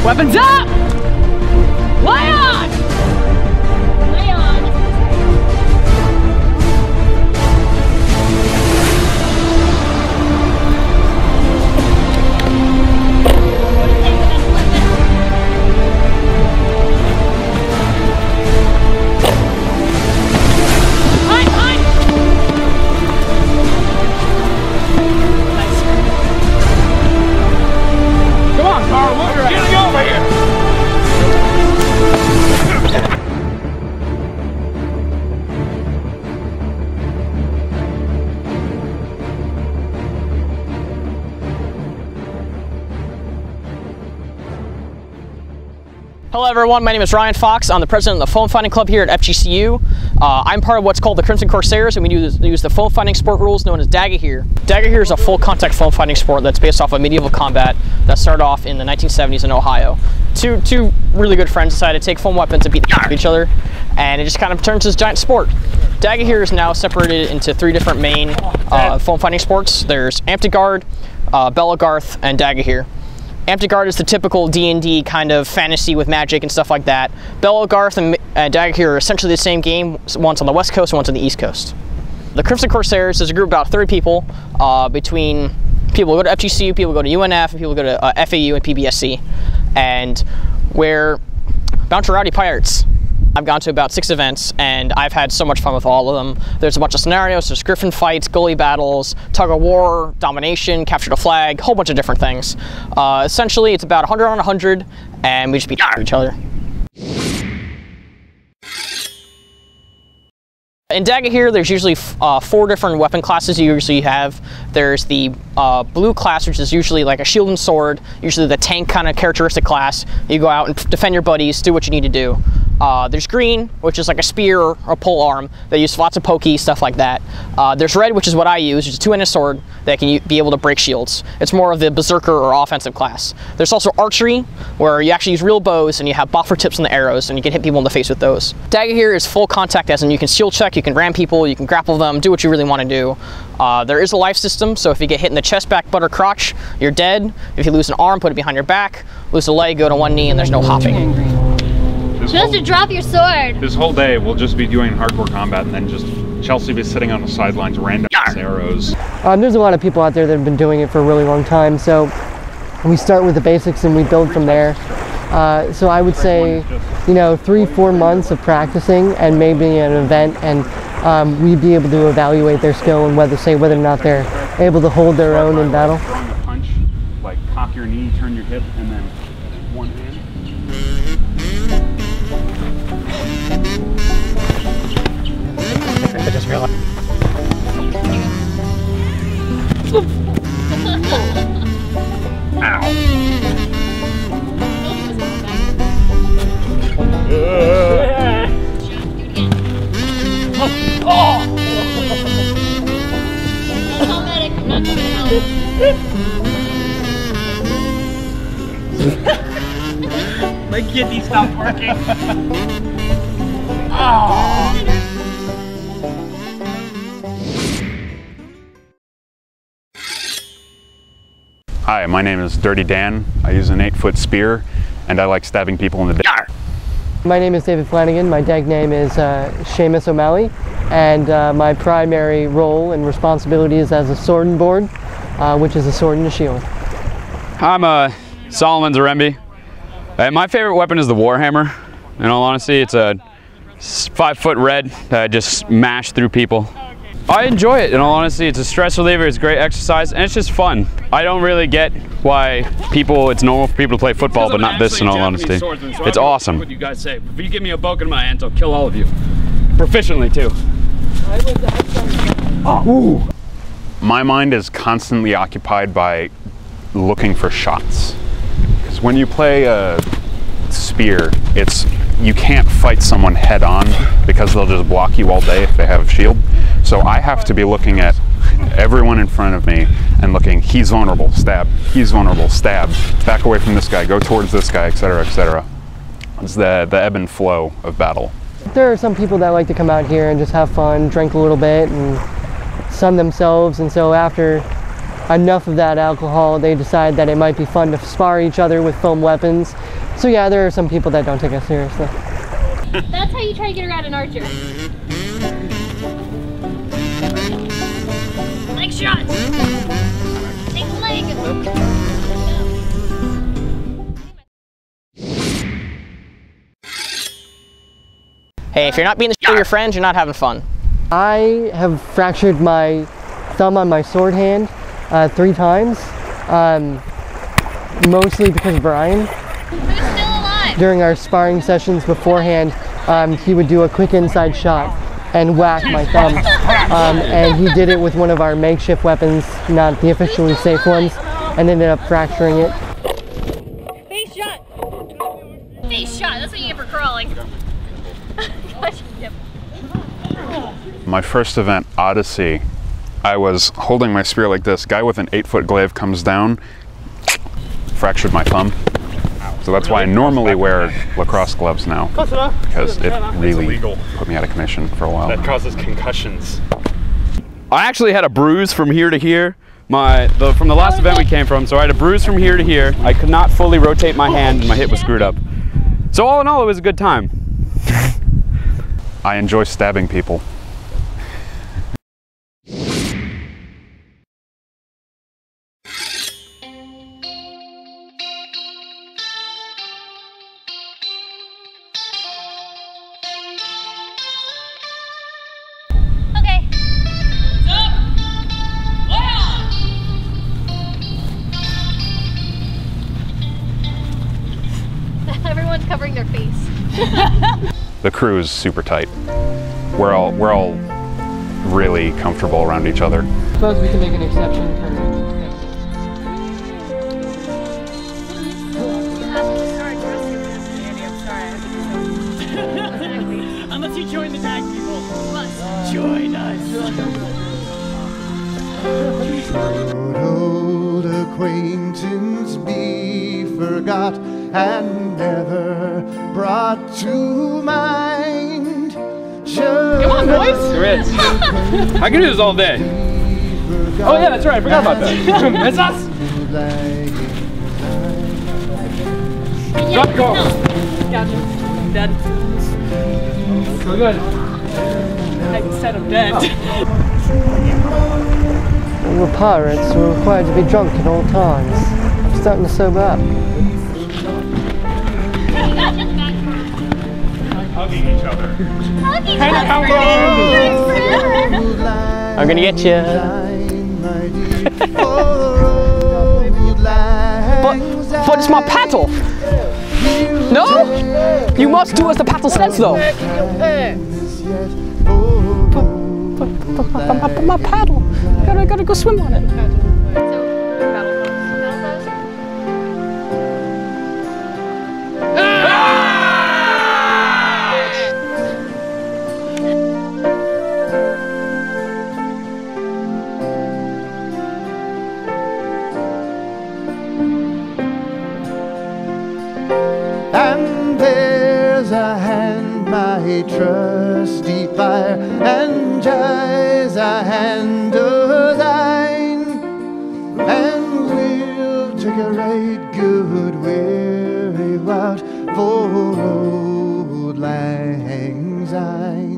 Weapons up! Lay on! Lay on. Come on, Carl, look at Getting over here! Hello everyone, my name is Ryan Fox. I'm the president of the Foam Fighting Club here at FGCU. I'm part of what's called the Crimson Corsairs, and we use the foam fighting sport rules known as Dagorhir. Dagorhir is a full contact foam fighting sport that's based off of medieval combat that started off in the 1970s in Ohio. Two really good friends decided to take foam weapons and beat each other, and it just kind of turns this giant sport. Dagorhir is now separated into three different main foam fighting sports. There's Amtagard, Belogarth, and Dagorhir. Amtagard is the typical D&D kind of fantasy with magic and stuff like that. Belogarth and Dagorhir are essentially the same game, one's on the west coast and one's on the east coast. The Crimson Corsairs is a group of about 30 people, between people who go to FGCU, people who go to UNF, and people who go to FAU and PBSC. And we're a bunch of rowdy pirates. I've gone to about 6 events, and I've had so much fun with all of them. There's a bunch of scenarios, there's griffin fights, goalie battles, tug of war, domination, capture the flag, a whole bunch of different things. Essentially, it's about 100 on 100, and we just beat each other. In Dagorhir, there's usually 4 different weapon classes you usually have. There's the blue class, which is usually like a shield and sword, usually the tank kind of characteristic class. You go out and defend your buddies, do what you need to do. There's green, which is like a spear or a pole arm. They use lots of pokey, stuff like that. There's red, which is what I use, which is a 2-handed sword that can be able to break shields. It's more of the berserker or offensive class. There's also archery, where you actually use real bows and you have boffer tips on the arrows, and you can hit people in the face with those. Dagorhir is full contact, as in you can shield check, you can ram people, you can grapple them, do what you really want to do. There is a life system, so if you get hit in the chest, back, butt, or crotch, you're dead. If you lose an arm, put it behind your back. Lose a leg, go to one knee, and there's no hopping. Just to drop your sword. This whole day we'll just be doing hardcore combat, and then just Chelsea be sitting on the sidelines, random arrows. There's a lot of people out there that have been doing it for a really long time, so we start with the basics and we build from there. So I would say, you know, 3-4 months of practicing and maybe an event, and we'd be able to evaluate their skill and whether or not they're able to hold their own in battle. Throwing a punch, like cock your knee, turn your hip, and then one hand. I just realized. Ow! My kidney stopped working. Hi, my name is Dirty Dan. I use an 8-foot spear, and I like stabbing people in the dick. My name is David Flanagan. My dag name is Seamus O'Malley, and my primary role and responsibility is as a sword and board, which is a sword and a shield. I'm Solomon Zaremby. My favorite weapon is the Warhammer. In all honesty, it's a 5-foot red that I just smash through people. I enjoy it, in all honesty. It's a stress reliever, it's great exercise, and it's just fun. I don't really get why it's normal for people to play football, but not this, in all honesty. It's awesome. What you guys say. If you give me a bow in my hands, I'll kill all of you. Proficiently, too. Ooh. My mind is constantly occupied by looking for shots. Because when you play a spear, you can't fight someone head on because they'll just block you all day if they have a shield. So I have to be looking at everyone in front of me and looking, he's vulnerable, stab, he's vulnerable, stab, back away from this guy, go towards this guy, etc., etc. It's the ebb and flow of battle. There are some people that like to come out here and just have fun, drink a little bit, and sun themselves, and so after enough of that alcohol, they decide that it might be fun to spar each other with foam weapons. So yeah, there are some people that don't take us seriously. That's how you try to get around an archer. Leg shot! Take a leg! Hey, if you're not being the shit of your friends, you're not having fun. I have fractured my thumb on my sword hand 3 times, mostly because of Brian. Who's still alive? During our sparring sessions beforehand, he would do a quick inside shot and whack my thumb. And he did it with one of our makeshift weapons, not the officially safe ones, and ended up fracturing it. Face shot! Face shot, that's what you get for crawling. Yep. My first event, Odyssey, I was holding my spear like this. Guy with an 8-foot glaive comes down, fractured my thumb. So that's why I normally wear lacrosse gloves now, because it really put me out of commission for a while. That causes concussions. I actually had a bruise from here to here. From the last event we came from, so I had a bruise from here to here. I could not fully rotate my hand and my hip was screwed up. So all in all, it was a good time. I enjoy stabbing people. Okay. Everyone's covering their face. The crew is super tight. We're all really comfortable around each other. I suppose we can make an exception for Unless you join the tag people. Join us. Old acquaintance be forgot and never brought to mind. Come on, boys! Rich. I can do this all day. Oh yeah, that's right, I forgot about that. It's us! Stop, go! Gotcha. Dead. So good. Instead of dead. We're pirates, we're required to be drunk at all times. I'm starting to sober up. Hugging each other. I'm gonna get you. but it's my paddle. No? You must do as the paddle says though. But my paddle. I gotta go swim on it. And there's a hand, my trusty fire, and Jai's a hand of thine, and we'll take a right good weary out for old lang syne.